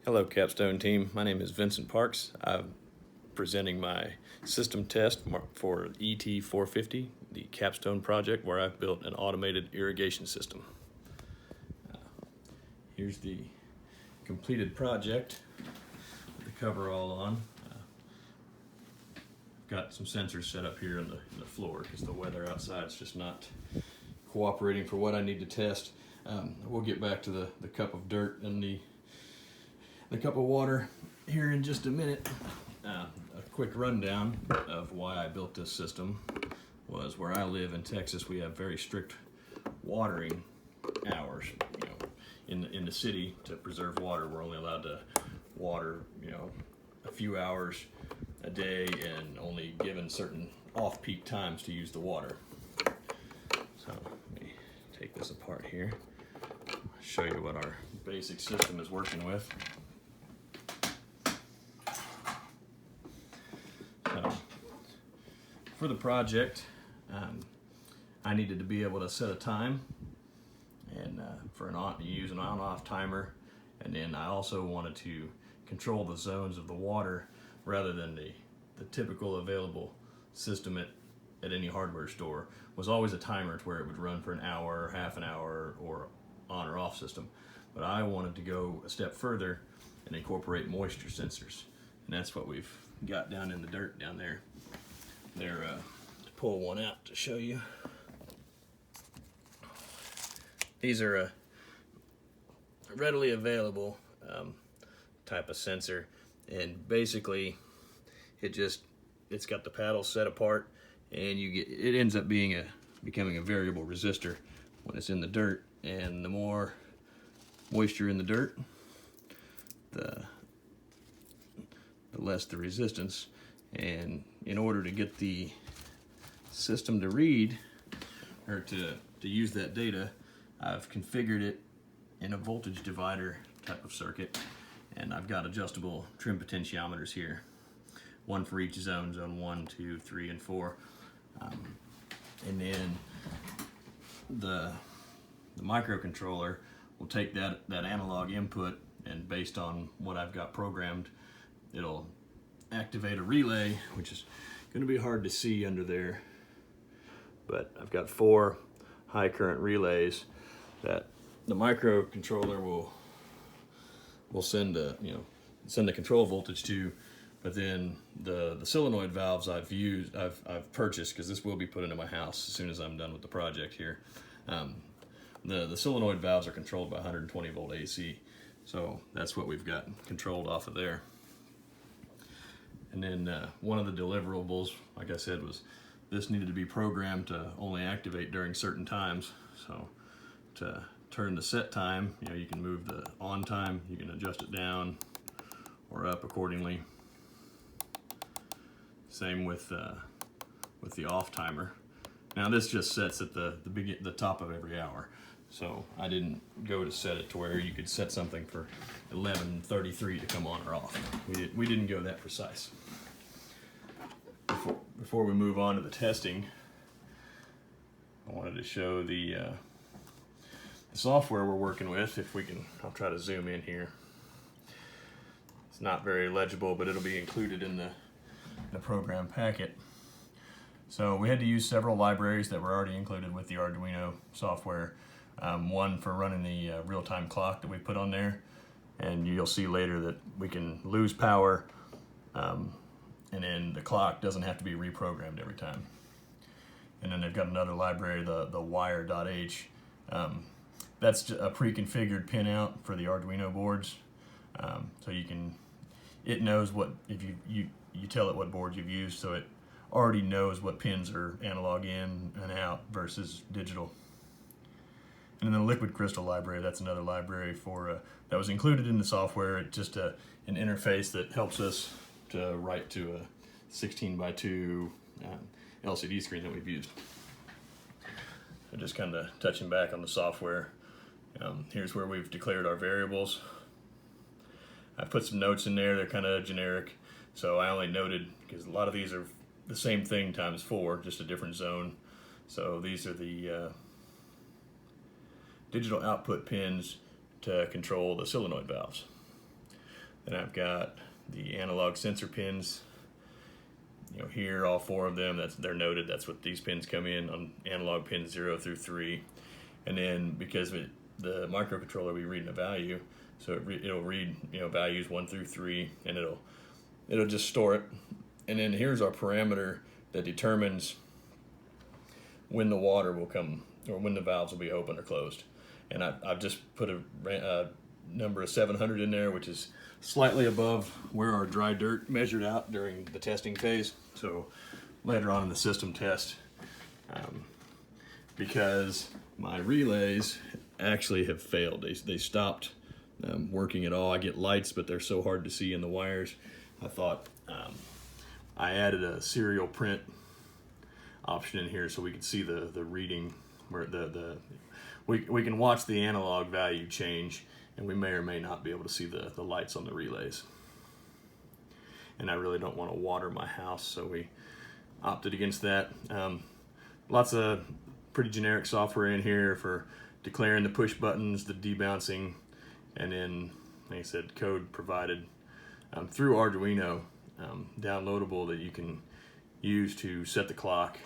Hello Capstone team, my name is Vincent Parks. I'm presenting my system test for ET450, the Capstone project where I've built an automated irrigation system. Here's the completed project with the cover all on. Got some sensors set up here in the floor because the weather outside is just not cooperating for what I need to test. We'll get back to the cup of dirt and the cup of water here in just a minute. A quick rundown of why I built this system was where I live in Texas, we have very strict watering hours. In the city, to preserve water, we're only allowed to water, a few hours a day and only given certain off-peak times to use the water. So let me take this apart here, show you what our basic system is working with. So for the project, I needed to be able to set a time and use an on-off timer, and then I also wanted to control the zones of the water rather than the typical available system at any hardware store was always a timer to where it would run for an hour, half an hour, or on or off system. But I wanted to go a step further and incorporate moisture sensors, and that's what we've got down in the dirt down there. To pull one out to show you. These are a readily available type of sensor, and basically it's got the paddles set apart, and it ends up becoming a variable resistor when it's in the dirt, and the more moisture in the dirt, the less the resistance. And in order to get the system to read or to use that data, I've configured it in a voltage divider type of circuit, and I've got adjustable trim potentiometers here, one for each zone 1, 2, 3, and 4. And then the microcontroller will take that analog input, and based on what I've got programmed, it'll activate a relay, which is going to be hard to see under there, but I've got 4 high current relays that the microcontroller will send the control voltage to. But then the solenoid valves I've purchased, because this will be put into my house as soon as I'm done with the project here. The solenoid valves are controlled by 120 volt AC, so that's what we've got controlled off of there. And then one of the deliverables, like I said, was this needed to be programmed to only activate during certain times. So to turn the set time, you can move the on time, you can adjust it down or up accordingly. Same with the off timer. Now this just sets at the top of every hour, so I didn't go to set it to where you could set something for 11:33 to come on or off. We didn't go that precise. Before we move on to the testing, I wanted to show the software we're working with. I'll try to zoom in here. It's not very legible, but it'll be included in the program packet. So we had to use several libraries that were already included with the Arduino software. One for running the real-time clock that we put on there, and you'll see later that we can lose power, and then the clock doesn't have to be reprogrammed every time. And then they've got another library, the wire.h. That's a pre-configured pinout for the Arduino boards. So it knows what, if you tell it what board you've used, so it already knows what pins are analog in and out versus digital. And then the liquid crystal library, that's another library that was included in the software. It's just an interface that helps us to write to a 16:2 LCD screen that we've used. So just kind of touching back on the software. Here's where we've declared our variables. I put some notes in there, they're kind of generic, so I only noted, because a lot of these are the same thing times 4, just a different zone. So these are the digital output pins to control the solenoid valves. Then I've got the analog sensor pins. Here, all 4 of them, they're noted. That's what these pins come in on analog pins 0 through 3. And then because the microcontroller, we read a value, so it'll read values 1 through 3, and it'll just store it. And then here's our parameter that determines when the water will come, or when the valves will be open or closed. And I've just put a number of 700 in there, which is slightly above where our dry dirt measured out during the testing phase. So later on in the system test, because my relays actually have failed. They stopped working at all. I get lights, but they're so hard to see in the wires. I thought I added a serial print option in here so we could see the reading, where we can watch the analog value change, and we may or may not be able to see the lights on the relays. And I really don't want to water my house, so we opted against that. Lots of pretty generic software in here for declaring the push buttons, the debouncing, and then, like I said, code provided through Arduino, downloadable, that you can use to set the clock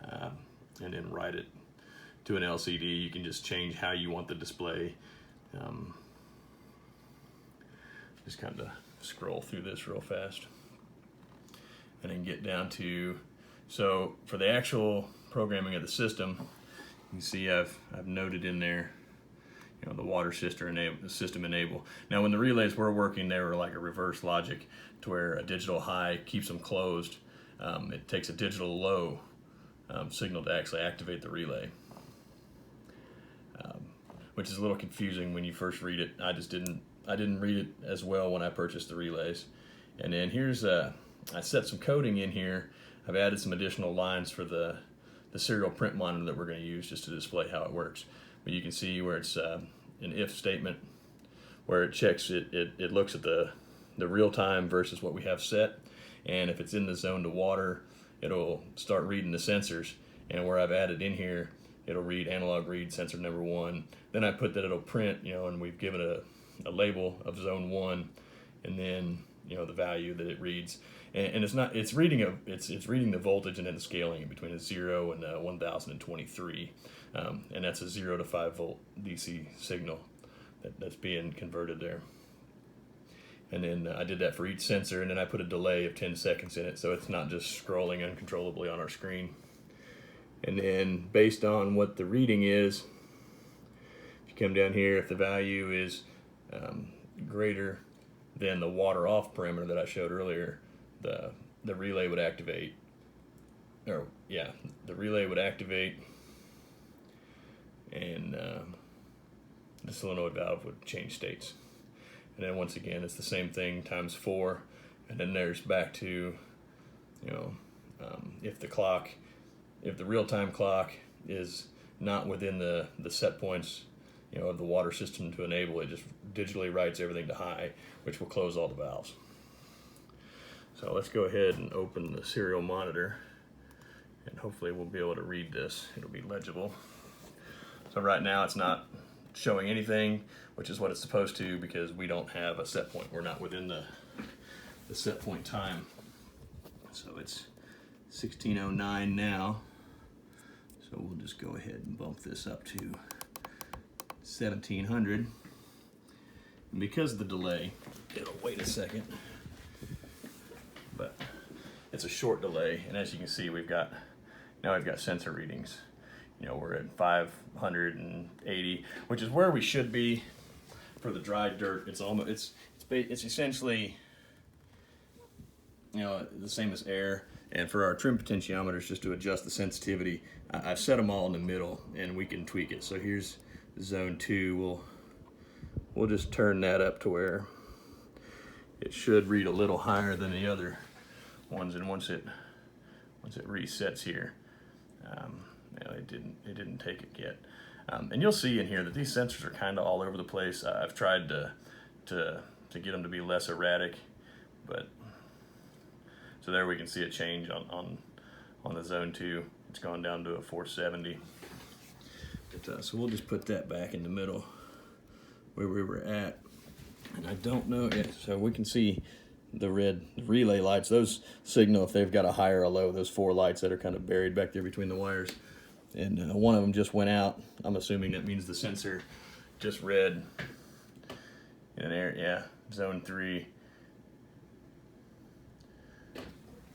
and then write it to an LCD. You can just change how you want the display. Just kind of scroll through this real fast and then get down to, so for the actual programming of the system, you can see I've noted in there, the water system enable. Now when the relays were working, they were like a reverse logic, to where a digital high keeps them closed. It takes a digital low signal to actually activate the relay, which is a little confusing when you first read it. I didn't read it as well when I purchased the relays. And then here's I set some coding in here. I've added some additional lines for the serial print monitor that we're going to use, just to display how it works. But you can see where it's an if statement, where it checks it looks at the real time versus what we have set, and if it's in the zone to water, it'll start reading the sensors. And where I've added in here, it'll read analog read sensor number 1. Then I put that it'll print, and we've given a label of zone 1, and then the value that it reads. And it's reading the voltage and then scaling it between a 0 and 1023, and that's a 0 to 5 volt DC signal that's being converted there. And then I did that for each sensor, and then I put a delay of 10 seconds in it, so it's not just scrolling uncontrollably on our screen. And then based on what the reading is, if you come down here, if the value is greater than the water off parameter that I showed earlier, the relay would activate. The relay would activate, and the solenoid valve would change states. And then once again, it's the same thing times 4, and then there's back to, if the real-time clock is not within the set points, of the water system to enable, it just digitally writes everything to high, which will close all the valves. So let's go ahead and open the serial monitor, and hopefully we'll be able to read this. It'll be legible. So right now it's not showing anything, which is what it's supposed to, because we don't have a set point. We're not within the set point time. So it's 16:09 now. So we'll just go ahead and bump this up to 1700. And because of the delay, it'll wait a second. But it's a short delay, and as you can see, we've got sensor readings. We're at 580, which is where we should be for the dry dirt. It's essentially the same as air. And for our trim potentiometers, just to adjust the sensitivity, I've set them all in the middle, and we can tweak it. So here's zone 2. We'll just turn that up to where it should read a little higher than the other ones. And once it resets here, it didn't take it yet. And you'll see in here that these sensors are kind of all over the place. I've tried to get them to be less erratic, but so there we can see a change on the zone 2. It's gone down to a 470. But, so we'll just put that back in the middle where we were at. And I don't know, yeah, so we can see the red relay lights. Those signal if they've got a high or a low, those 4 lights that are kind of buried back there between the wires. And one of them just went out. I'm assuming that means the sensor just read in there, yeah, zone 3.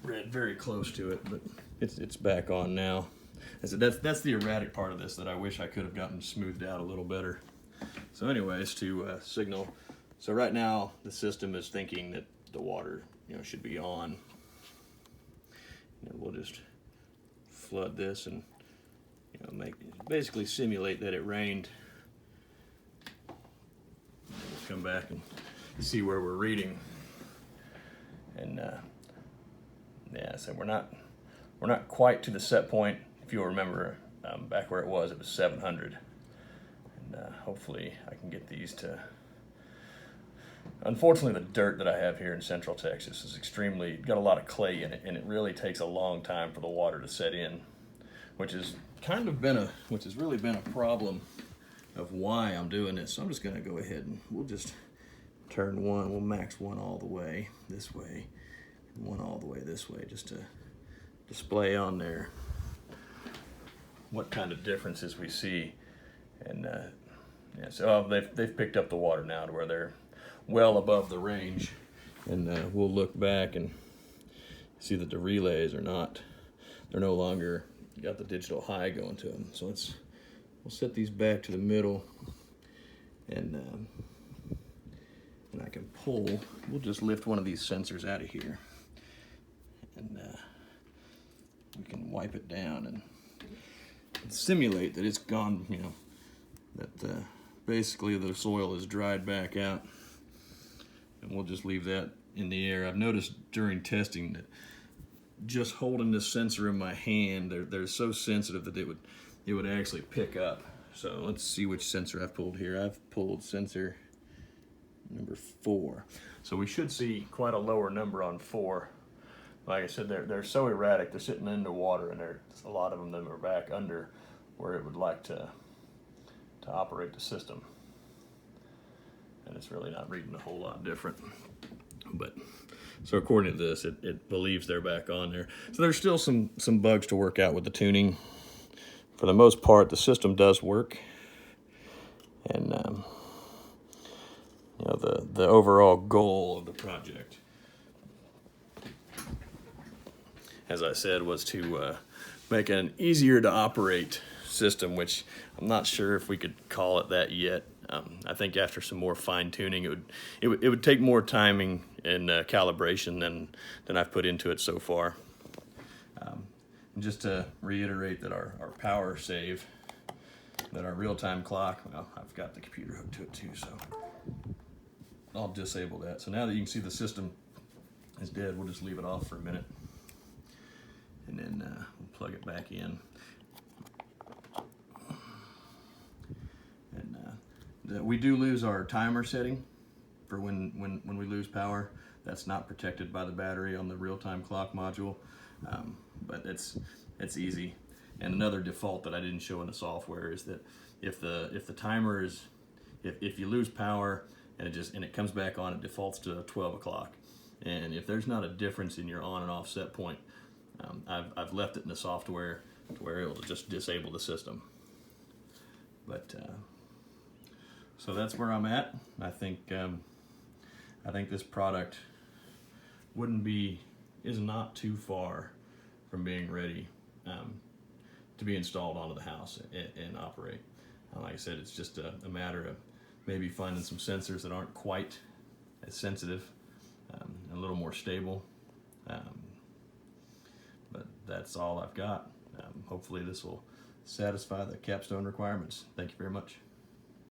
Read very close to it, but it's back on now. So that's the erratic part of this that I wish I could have gotten smoothed out a little better. So anyways, to signal. So right now the system is thinking that the water, should be on. And we'll just flood this and basically simulate that it rained. And we'll come back and see where we're reading. And yeah, so we're not quite to the set point. If you'll remember, back where it was 700. And hopefully I can get these to. Unfortunately, the dirt that I have here in Central Texas is got a lot of clay in it, and it really takes a long time for the water to set in, which has really been a problem of why I'm doing this. So I'm just going to go ahead and we'll just turn one. We'll max one all the way this way, and one all the way this way, just to display on there what kind of differences we see. And yeah, so they've picked up the water now to where they're well above the range, and we'll look back and see that the relays they're no longer got the digital high going to them. So we'll set these back to the middle, and I can pull. We'll just lift one of these sensors out of here, and we can wipe it down and simulate that it's gone, that basically the soil is dried back out. And we'll just leave that in the air. I've noticed during testing that just holding this sensor in my hand, they're so sensitive that it would actually pick up. So let's see which sensor I've pulled here. I've pulled sensor number 4. So we should see quite a lower number on 4. Like I said, they're so erratic. They're sitting in the water, and a lot of them are back under where it would like to operate the system. And it's really not reading a whole lot different. But so according to this, it believes they're back on there. So there's still some bugs to work out with the tuning. For the most part, the system does work. And the overall goal of the project, as I said, was to make an easier to operate system, which I'm not sure if we could call it that yet. I think after some more fine tuning, it would take more timing and calibration than I've put into it so far. And just to reiterate that our power save, that our real-time clock, well, I've got the computer hooked to it too, so I'll disable that. So now that you can see the system is dead, we'll just leave it off for a minute, and then we'll plug it back in. We do lose our timer setting for when we lose power. That's not protected by the battery on the real-time clock module, but it's easy. And another default that I didn't show in the software is that if the timer is, if you lose power and it comes back on, it defaults to 12 o'clock. And if there's not a difference in your on and off set point, I've left it in the software to where it will just disable the system. But so that's where I'm at. I think this product is not too far from being ready to be installed onto the house and operate. Like I said, it's just a matter of maybe finding some sensors that aren't quite as sensitive, a little more stable. But that's all I've got. Hopefully this will satisfy the Capstone requirements. Thank you very much.